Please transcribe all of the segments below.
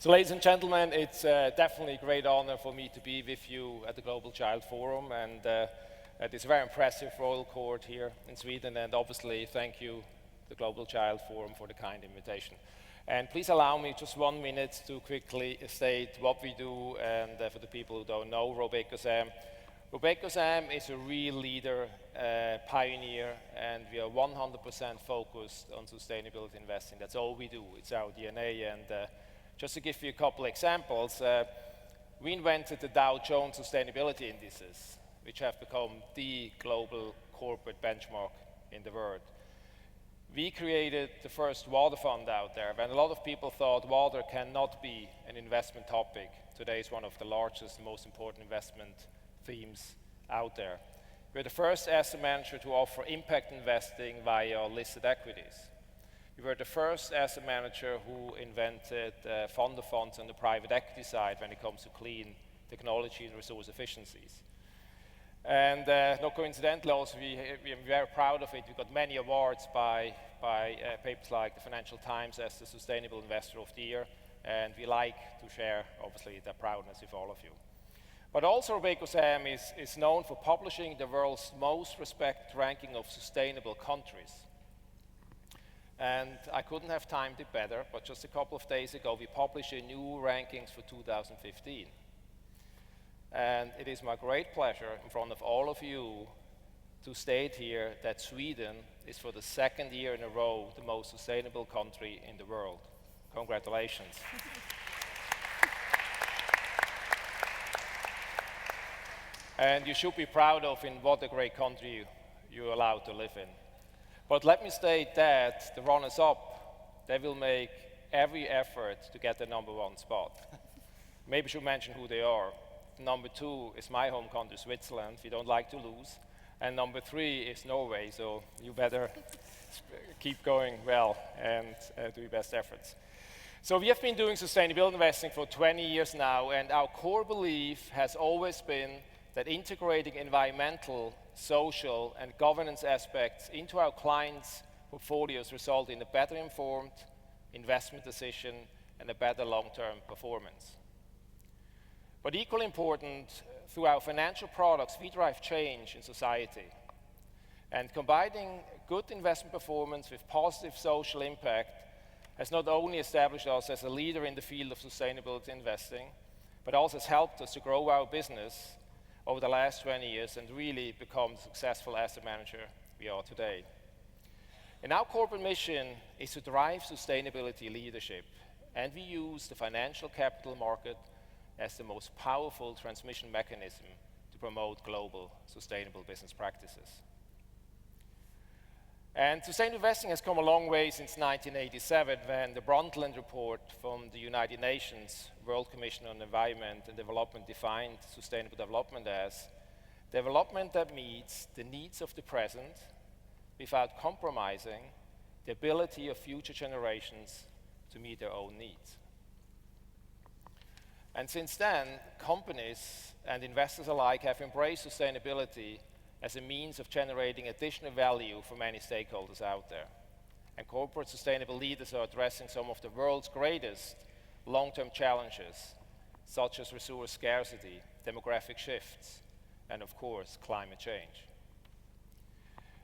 So ladies and gentlemen, it's definitely a great honor for me to be with you at the Global Child Forum, and it is a very impressive royal court here in Sweden, and obviously thank you, the Global Child Forum, for the kind invitation. And please allow me just 1 minute to quickly state what we do, and for the people who don't know RobecoSAM. RobecoSAM is a real leader, pioneer, and we are 100% focused on sustainability investing. That's all we do. It's our DNA. And just to give you a couple examples, we invented the Dow Jones Sustainability Indices, which have become the global corporate benchmark in the world. We created the first water fund out there. When a lot of people thought water cannot be an investment topic, today is one of the largest and most important investment themes out there. We're the first asset manager to offer impact investing via listed equities. We were the first asset manager who invented fund of funds on the private equity side when it comes to clean technology and resource efficiencies. And not coincidentally, also, we are very proud of it. We got many awards by papers like the Financial Times as the Sustainable Investor of the Year, and we like to share, obviously, that proudness with all of you. But also RobecoSAM is known for publishing the world's most respected ranking of sustainable countries. And I couldn't have timed it better, but just a couple of days ago, we published a new rankings for 2015. And it is my great pleasure in front of all of you to state here that Sweden is, for the second year in a row, the most sustainable country in the world. Congratulations. And you should be proud of in what a great country you're allowed to live in. But let me state that the runners-up, they will make every effort to get the #1 spot. Maybe I should mention who they are. Number 2 is my home country, Switzerland. We don't like to lose. And number 3 is Norway, so you better keep going well and do your best efforts. So we have been doing sustainability investing for 20 years now, and our core belief has always been that integrating environmental, social, and governance aspects into our clients' portfolios result in a better informed investment decision and a better long-term performance. But equally important, through our financial products, we drive change in society. And combining good investment performance with positive social impact has not only established us as a leader in the field of sustainability investing, but also has helped us to grow our business over the last 20 years and really become the successful asset manager we are today. And our corporate mission is to drive sustainability leadership, and we use the financial capital market as the most powerful transmission mechanism to promote global sustainable business practices. And sustainable investing has come a long way since 1987, when the Brundtland report from the United Nations World Commission on Environment and Development defined sustainable development as development that meets the needs of the present without compromising the ability of future generations to meet their own needs. And since then, companies and investors alike have embraced sustainability as a means of generating additional value for many stakeholders out there. And corporate sustainable leaders are addressing some of the world's greatest long-term challenges, such as resource scarcity, demographic shifts, and of course, climate change.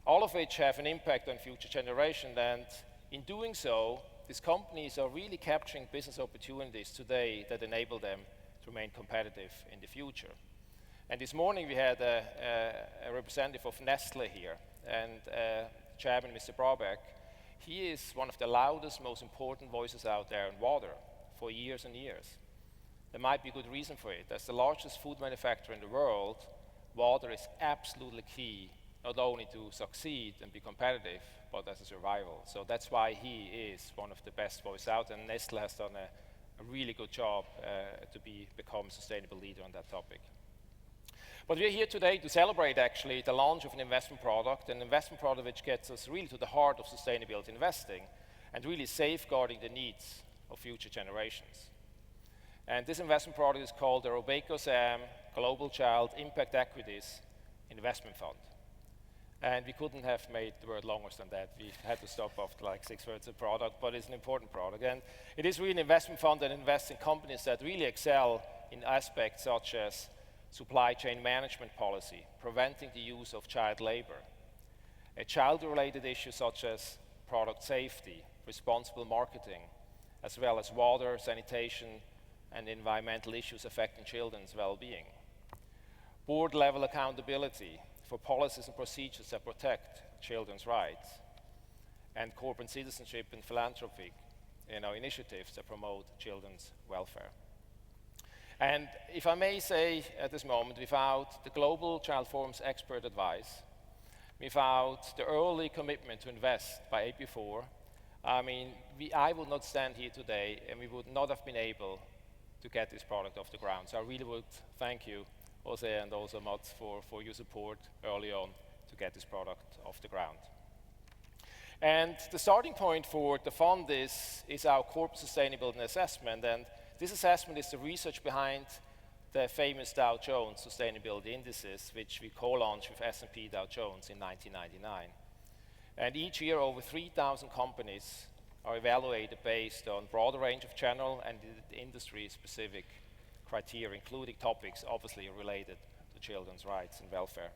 All of which have an impact on future generations, and in doing so, these companies are really capturing business opportunities today that enable them to remain competitive in the future. And this morning we had a representative of Nestle here, and Chairman Mr. Brabeck. He is one of the loudest, most important voices out there in water for years and years. There might be a good reason for it. As the largest food manufacturer in the world, water is absolutely key, not only to succeed and be competitive, but as a survival. So that's why he is one of the best voices out, and Nestle has done a really good job to become a sustainable leader on that topic. But we're here today to celebrate, actually, the launch of an investment product which gets us really to the heart of sustainability investing and really safeguarding the needs of future generations. And this investment product is called the RobecoSAM Global Child Impact Equities Investment Fund. And we couldn't have made the word longer than that. We had to stop after like 6 words of product, but it's an important product. And it is really an investment fund that invests in companies that really excel in aspects such as supply chain management policy, preventing the use of child labor, child-related issues such as product safety, responsible marketing, as well as water, sanitation, and environmental issues affecting children's well-being. Board-level accountability for policies and procedures that protect children's rights, and corporate citizenship and philanthropic initiatives that promote children's welfare. And if I may say at this moment, without the Global Child Forum's expert advice, without the early commitment to invest by AP4, I would not stand here today and we would not have been able to get this product off the ground. So I really would thank you, Jose and also Mats, for your support early on to get this product off the ground. And the starting point for the fund is our corporate sustainability assessment. And this assessment is the research behind the famous Dow Jones sustainability indices, which we co-launched with S&P Dow Jones in 1999. And each year, over 3,000 companies are evaluated based on a broader range of general and industry-specific criteria, including topics obviously related to children's rights and welfare.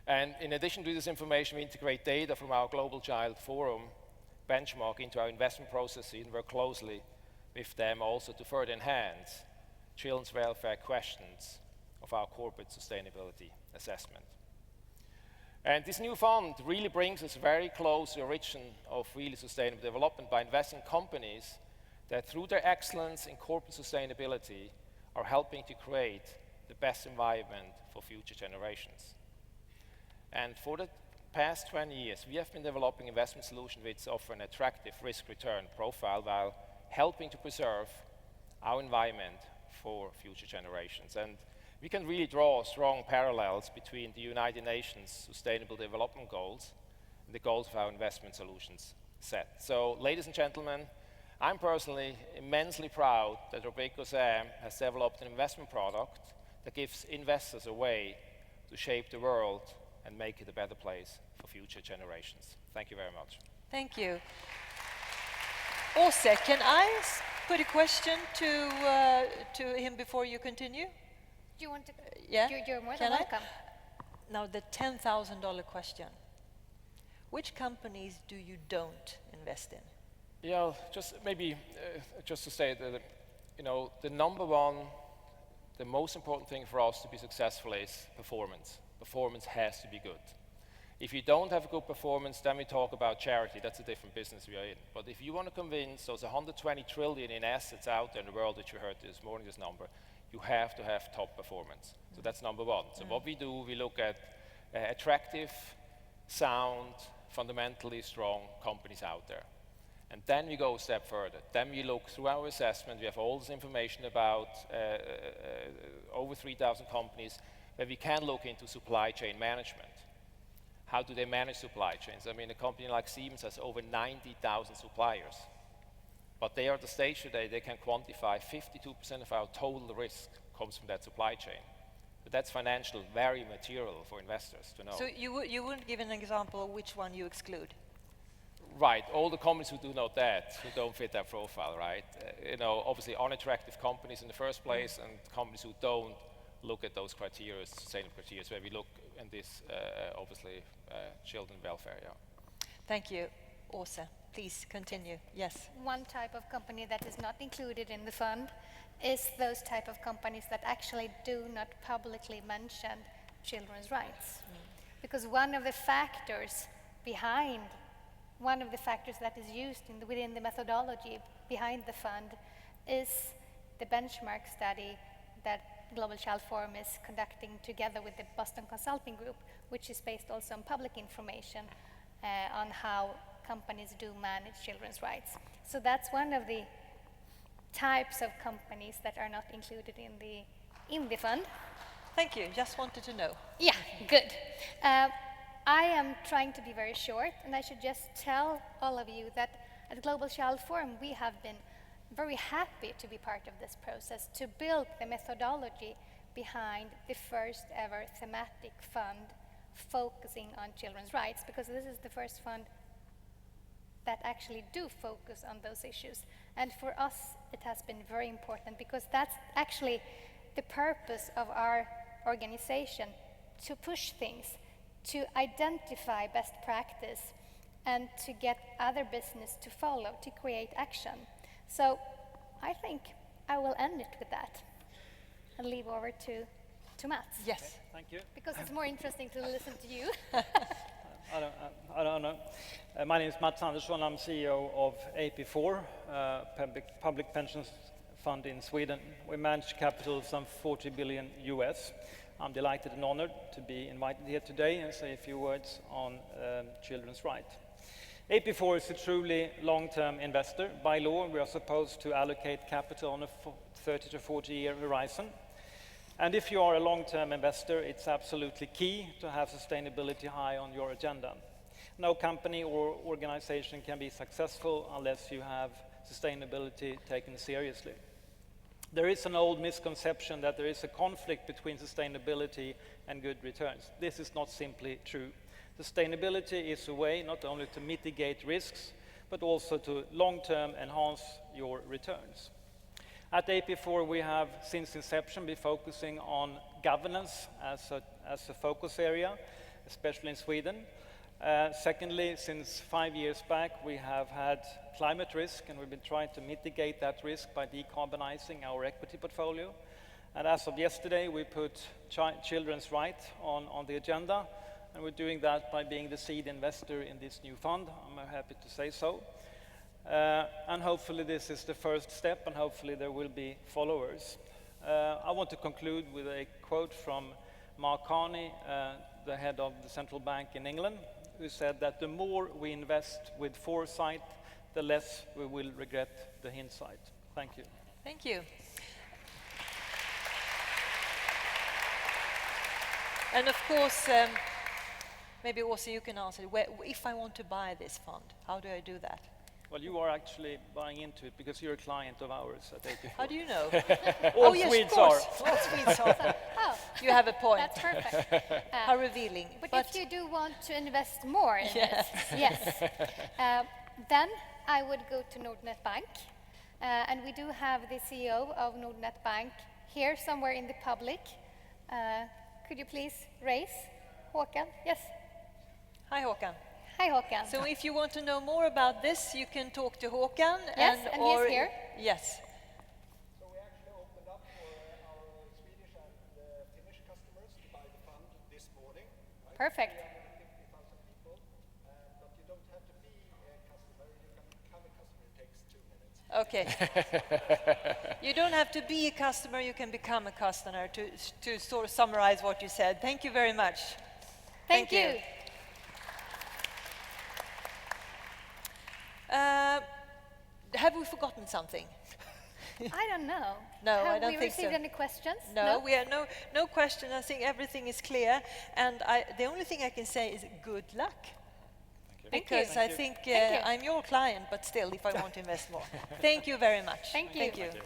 And in addition to this information, we integrate data from our Global Child Forum benchmark into our investment processes and work closely with them also to further enhance children's welfare questions of our corporate sustainability assessment. And this new fund really brings us very close to the origin of really sustainable development by investing in companies that through their excellence in corporate sustainability are helping to create the best environment for future generations. And for the past 20 years, we have been developing investment solutions which offer an attractive risk-return profile while helping to preserve our environment for future generations. And we can really draw strong parallels between the United Nations Sustainable Development Goals and the goals of our investment solutions set. So, ladies and gentlemen, I'm personally immensely proud that RobecoSAM has developed an investment product that gives investors a way to shape the world and make it a better place for future generations. Thank you very much. Thank you. Åse, can I put a question to him before you continue? Do you want to? Yeah. You're more than welcome. Now the $10,000 question. Which companies do you don't invest in? Yeah, just maybe just to say that the number one, the most important thing for us to be successful is performance. Performance has to be good. If you don't have a good performance, then we talk about charity. That's a different business we are in. But if you want to convince those 120 trillion in assets out there in the world, which you heard this morning, this number, you have to have top performance. So that's number one. So what we do, we look at attractive, sound, fundamentally strong companies out there. And then we go a step further. Then we look through our assessment. We have all this information about over 3,000 companies where we can look into supply chain management. How do they manage supply chains? I mean, a company like Siemens has over 90,000 suppliers. But they are at the stage today, they can quantify 52% of our total risk comes from that supply chain. But that's financial, very material for investors to know. So you wouldn't give an example of which one you exclude? Right, all the companies who do not that, who don't fit that profile, right? Obviously unattractive companies in the first place and companies who don't look at those criteria, sustainable criteria, where we look in this, obviously, children welfare, yeah. Thank you. Åse, please continue. Yes. One type of company that is not included in the fund is those type of companies that actually do not publicly mention children's rights. Because one of the factors that is used within the methodology behind the fund is the benchmark study that Global Child Forum is conducting together with the Boston Consulting Group, which is based also on public information on how companies do manage children's rights. So that's one of the types of companies that are not included in the fund. Thank you. Just wanted to know. Yeah, good. I am trying to be very short, and I should just tell all of you that at Global Child Forum we have been very happy to be part of this process, to build the methodology behind the first ever thematic fund focusing on children's rights, because this is the first fund that actually do focus on those issues. And for us, it has been very important, because that's actually the purpose of our organization, to push things, to identify best practice, and to get other business to follow, to create action. So I think I will end it with that and leave over to Mats. Yes. Thank you. Because it's more interesting to listen to you. I don't know. My name is Mats Andersson. I'm CEO of AP4, public pensions fund in Sweden. We manage capital of some 40 billion US. I'm delighted and honored to be invited here today and say a few words on children's rights. AP4 is a truly long-term investor. By law, we are supposed to allocate capital on a 30 to 40-year horizon. And if you are a long-term investor, it's absolutely key to have sustainability high on your agenda. No company or organization can be successful unless you have sustainability taken seriously. There is an old misconception that there is a conflict between sustainability and good returns. This is not simply true. Sustainability is a way not only to mitigate risks, but also to long-term enhance your returns. At AP4, we have, since inception, been focusing on governance as a focus area, especially in Sweden. Secondly, since 5 years back, we have had climate risk, and we've been trying to mitigate that risk by decarbonizing our equity portfolio. And as of yesterday, we put children's rights on the agenda, and we're doing that by being the seed investor in this new fund. I'm happy to say so. And hopefully this is the first step, and hopefully there will be followers. I want to conclude with a quote from Mark Carney, the head of the central bank in England, who said that the more we invest with foresight, the less we will regret the hindsight. Thank you. Thank you. And of course, maybe also you can answer, if I want to buy this fund, how do I do that? Well, you are actually buying into it because you're a client of ours at AP4. How do you know? All yes, Swedes of course. are. All Swedes are. Oh, You have a point. that's perfect. How revealing. But if you do want to invest more in Yes. this, yes, then I would go to Nordnet Bank. And we do have the CEO of Nordnet Bank here somewhere in the public. Could you please raise? Håkan? Yes. Hi, Håkan. Hi, Håkan. So if you want to know more about this, you can talk to Håkan. Yes, and he's here. Yes. So we actually opened up for our Swedish and Finnish customers to buy the fund this morning. Right? Perfect. 350,000 people, but you don't have to be a customer. You can become a customer. It takes 2 minutes. Okay. You don't have to be a customer, you can become a customer, to sort of summarize what you said. Thank you very much. Thank you. Have we forgotten something? I don't know. No, I don't Have we think so. received any questions? No, we have no question. I think everything is clear. And the only thing I can say is good luck. Thank you. Because I think Thank you. I'm your client, but still, if I want to invest more. Thank you very much. Thank you. Thank you.